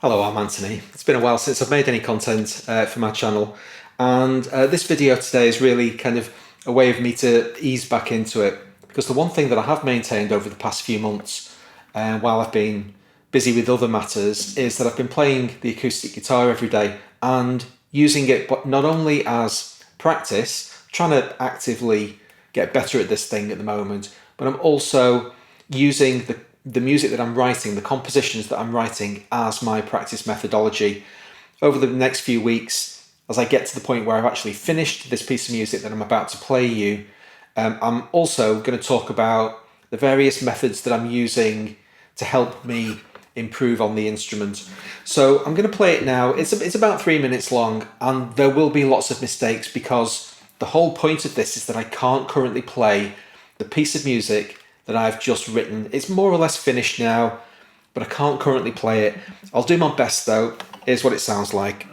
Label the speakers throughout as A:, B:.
A: Hello, I'm Anthony. It's been a while since I've made any content for my channel, and this video today is really kind of a way of me to ease back into it, because the one thing that I have maintained over the past few months while I've been busy with other matters is that I've been playing the acoustic guitar every day and using it not only as practice, trying to actively get better at this thing at the moment, but I'm also using the music that I'm writing, the compositions that I'm writing as my practice methodology. Over the next few weeks, as I get to the point where I've actually finished this piece of music that I'm about to play you, I'm also going to talk about the various methods that I'm using to help me improve on the instrument. So I'm going to play it now. It's about 3 minutes long, and there will be lots of mistakes because the whole point of this is that I can't currently play the piece of music that I've just written. It's more or less finished now, but I can't currently play it. I'll do my best though. Here's what it sounds like.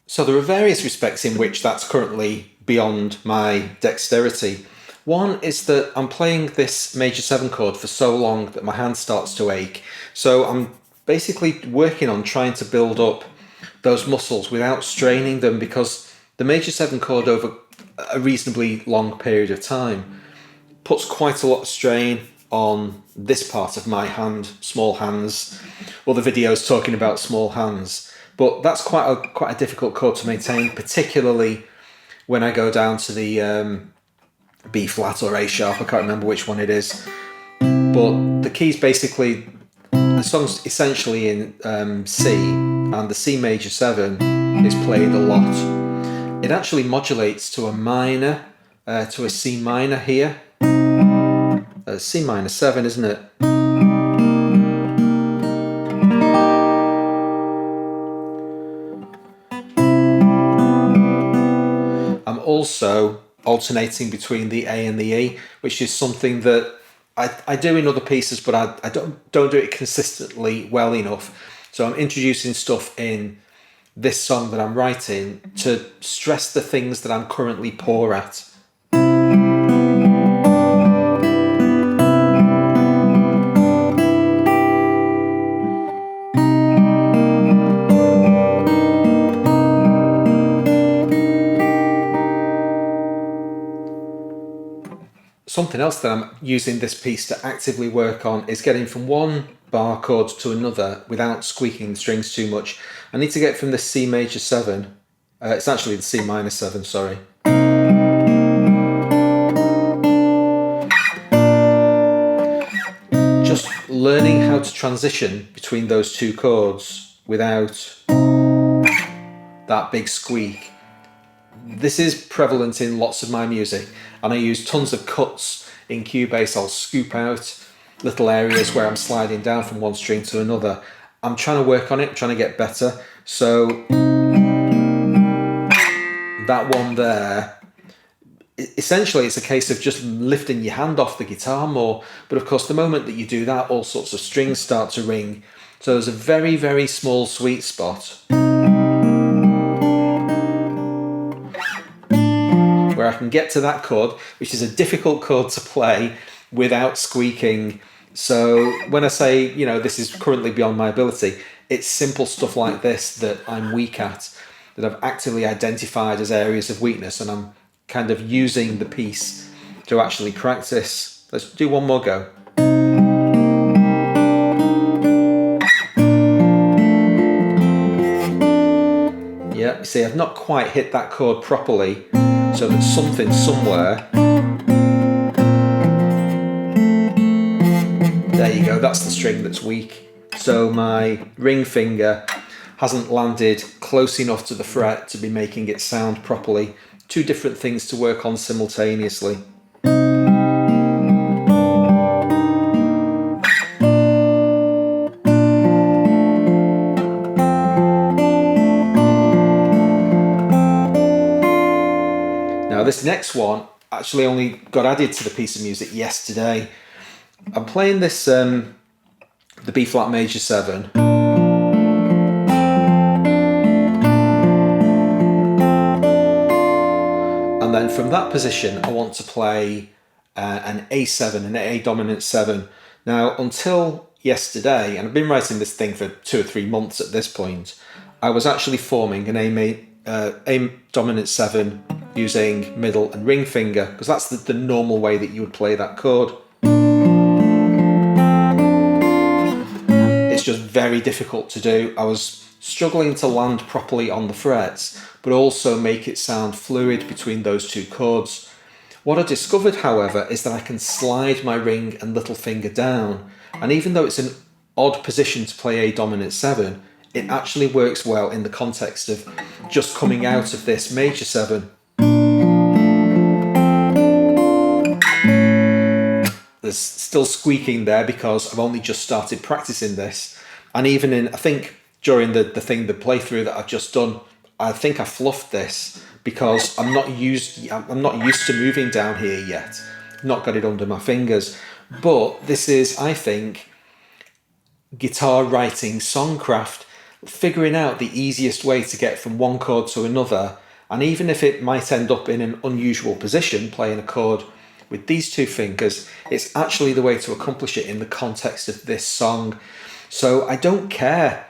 A: So there are various respects in which that's currently beyond my dexterity. One is that I'm playing this major 7 chord for so long that my hand starts to ache. So I'm basically working on trying to build up those muscles without straining them, because the major 7 chord over a reasonably long period of time puts quite a lot of strain on this part of my hand, small hands. Well, the video's talking about small hands. But that's quite a difficult chord to maintain, particularly when I go down to the B flat or A sharp. I can't remember which one it is. But the keys basically, the song's essentially in C, and the C major 7 is played a lot. It actually modulates to a minor, to a C minor here. C minor 7, isn't it? Also alternating between the A and the E, which is something that I do in other pieces, but I don't do it consistently well enough. So I'm introducing stuff in this song that I'm writing to stress the things that I'm currently poor at. something else that I'm using this piece to actively work on is getting from one bar chord to another without squeaking the strings too much. I need to get from the C major 7, it's actually the C minor 7, sorry. Just learning how to transition between those two chords without that big squeak. This is prevalent in lots of my music, and I use tons of cuts in Cubase. I'll scoop out little areas where I'm sliding down from one string to another. I'm trying to work on it, trying to get better. So that one there, essentially it's a case of just lifting your hand off the guitar more. But of course, the moment that you do that, all sorts of strings start to ring. So there's a very, very small sweet spot where I can get to that chord, which is a difficult chord to play without squeaking. So when I say, you know, this is currently beyond my ability, it's simple stuff like this that I'm weak at, that I've actively identified as areas of weakness, and I'm kind of using the piece to actually practice. Let's do one more go. Yeah, you see, I've not quite hit that chord properly, so that something somewhere. There you go, that's the string that's weak. So my ring finger hasn't landed close enough to the fret to be making it sound properly. Two different things to work on simultaneously. Now this next one actually only got added to the piece of music yesterday. I'm playing this, the B flat major 7. And then from that position, I want to play an A7, an A dominant 7. Now, until yesterday, and I've been writing this thing for 2 or 3 months at this point, I was actually forming an A dominant 7 using middle and ring finger, because that's the normal way that you would play that chord. It's just very difficult to do. I was struggling to land properly on the frets, but also make it sound fluid between those two chords. What I discovered, however, is that I can slide my ring and little finger down, and even though it's an odd position to play A dominant 7, it actually works well in the context of just coming out of this major 7. There's still squeaking there because I've only just started practicing this, and even in, I think during the playthrough that I've just done, I think I fluffed this because I'm not used to moving down here yet. I've not got it under my fingers. But this is, I think, guitar writing songcraft, figuring out the easiest way to get from one chord to another. And even if it might end up in an unusual position, playing a chord with these two fingers, it's actually the way to accomplish it in the context of this song. So I don't care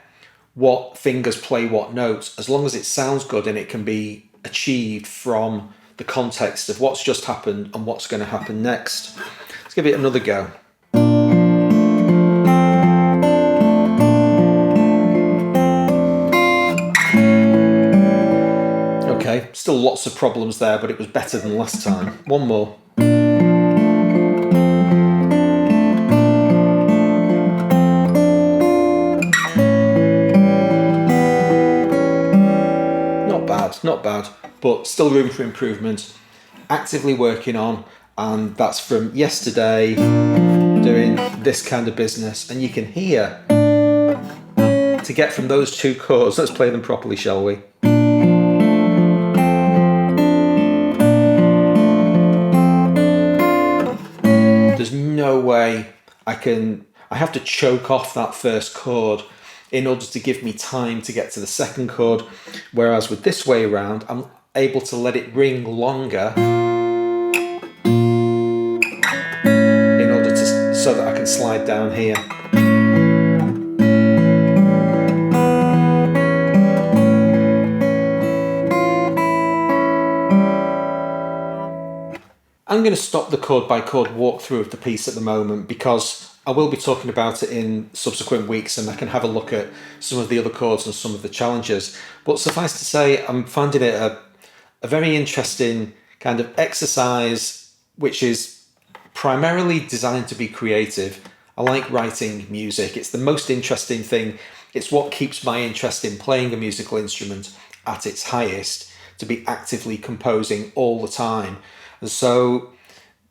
A: what fingers play what notes, as long as it sounds good and it can be achieved from the context of what's just happened and what's going to happen next. Let's give it another go. Okay, still lots of problems there, but it was better than last time. One more. Not bad, but still room for improvement. Actively working on, and that's from yesterday, doing this kind of business. And you can hear, to get from those two chords, let's play them properly, shall we? There's no way I have to choke off that first chord in order to give me time to get to the second chord, whereas with this way around, I'm able to let it ring longer in order to, so that I can slide down here. I'm going to stop the chord by chord walkthrough of the piece at the moment because I will be talking about it in subsequent weeks and I can have a look at some of the other chords and some of the challenges. But suffice to say, I'm finding it a very interesting kind of exercise, which is primarily designed to be creative. I like writing music. It's the most interesting thing. It's what keeps my interest in playing a musical instrument at its highest, to be actively composing all the time. And so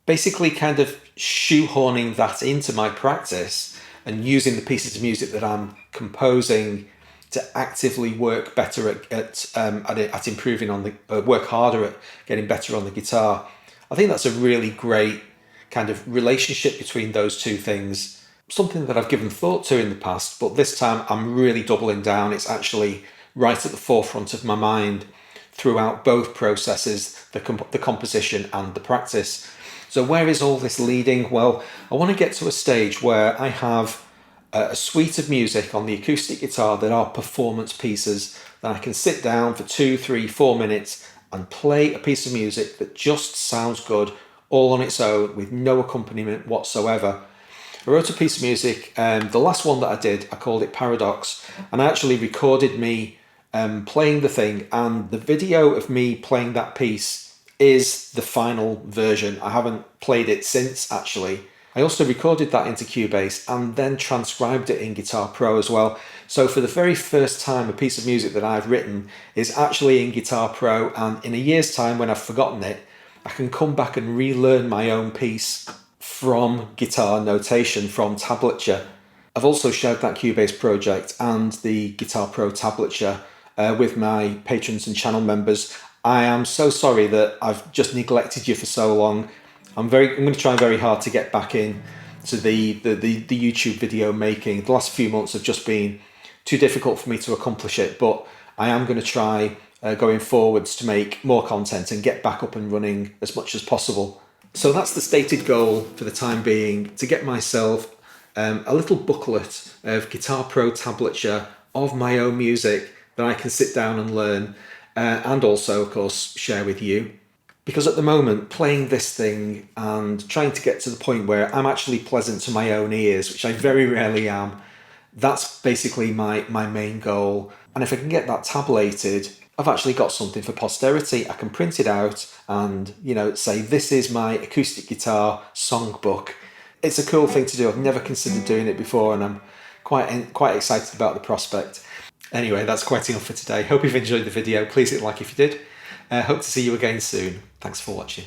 A: basically kind of shoehorning that into my practice and using the pieces of music that I'm composing to actively work better at improving on the work harder at getting better on the guitar. I think that's a really great kind of relationship between those two things. Something that I've given thought to in the past, but this time I'm really doubling down. It's actually right at the forefront of my mind throughout both processes, the composition and the practice. So where is all this leading? Well, I want to get to a stage where I have a suite of music on the acoustic guitar that are performance pieces that I can sit down for 2, 3, 4 minutes and play a piece of music that just sounds good all on its own with no accompaniment whatsoever. I wrote a piece of music, the last one that I did, I called it Paradox, and I actually recorded me playing the thing, and the video of me playing that piece is the final version. I haven't played it since, actually. I also recorded that into Cubase and then transcribed it in Guitar Pro as well. So for the very first time, a piece of music that I've written is actually in Guitar Pro, and in a year's time when I've forgotten it, I can come back and relearn my own piece from guitar notation, from tablature. I've also shared that Cubase project and the Guitar Pro tablature with my patrons and channel members. I am so sorry that I've just neglected you for so long. I'm going to try very hard to get back in to the YouTube video making. The last few months have just been too difficult for me to accomplish it, but I am going to try going forwards to make more content and get back up and running as much as possible. So that's the stated goal for the time being, to get myself a little booklet of Guitar Pro tablature of my own music that I can sit down and learn and also, of course, share with you. Because at the moment, playing this thing and trying to get to the point where I'm actually pleasant to my own ears, which I very rarely am, that's basically my main goal. And if I can get that tablated, I've actually got something for posterity. I can print it out and, say this is my acoustic guitar songbook. It's a cool thing to do. I've never considered doing it before, and I'm quite excited about the prospect. Anyway, that's quite enough for today. Hope you've enjoyed the video. Please hit like if you did. Hope to see you again soon. Thanks for watching.